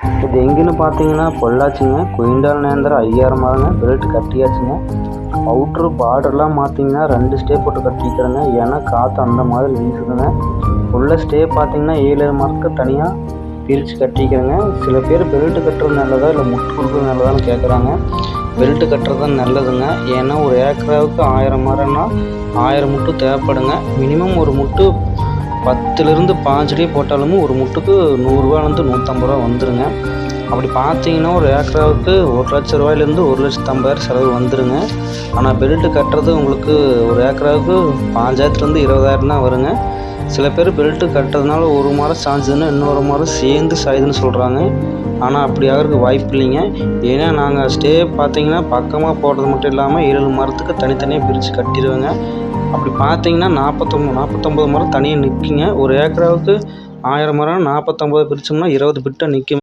இது எங்கேன்னு பார்த்தீங்கன்னா பொள்ளாச்சிங்க. குயிண்டால் நேந்திரம் 5000 மரங்க. பெல்ட் கட்டியாச்சுங்க. அவுட்ரு பார்டர்லாம் பார்த்தீங்கன்னா 2 ஸ்டே போட்டு கட்டிக்கிறேங்க. ஏன்னா காற்று அந்த மாதிரி வீசுதுங்க. உள்ள ஸ்டே பார்த்தீங்கன்னா 7 மரத்துக்கு தனியாக பிரித்து கட்டிக்கிறேங்க. சில பேர் பெல்ட்டு கட்டுறது நல்லதா இல்லை முட்டு கொடுக்குறது நல்லதான்னு கேட்குறாங்க. பெல்ட்டு கட்டுறது தான் நல்லதுங்க. ஏன்னா ஒரு ஏக்கராவுக்கு 1000 மரம்னா 1000 முட்டு தேவைப்படுங்க. மினிமம் ஒரு முட்டு 10லேருந்து 15 அடி போட்டாலும் ஒரு முட்டுக்கு 100 ரூபாலேருந்து 150 ரூபா வந்துடுங்க. அப்படி பார்த்தீங்கன்னா ஒரு ஏக்கராவுக்கு 1,00,000 ரூபாயிலேருந்து 1,50,000 செலவு வந்துடுங்க. ஆனால் பெல்ட்டு கட்டுறது உங்களுக்கு ஒரு ஏக்கராவுக்கு 5,000லேருந்து 20,000 தான் வருங்க. சில பேர் பெல்ட்டு கட்டுறதுனால ஒரு மரம் சாய்ஞ்சதுன்னா இன்னொரு மரம் சேர்ந்து சாயுதுன்னு சொல்கிறாங்க. ஆனால் அப்படி ஆகிறதுக்கு வாய்ப்பு இல்லைங்க. ஏன்னா நாங்கள் ஸ்டே பார்த்தீங்கன்னா பக்கமாக போடுறது மட்டும் இல்லாமல் 7 மரத்துக்கு தனித்தனியாக பிரித்து கட்டிடுவேங்க. அப்படி பார்த்தீங்கன்னா 49 மரம் தனியாக நிற்குங்க. ஒரு ஏக்கராவுக்கு 1000 மரம் 49 பிரித்தோம்னா 20 பிட்டாக நிற்கும்.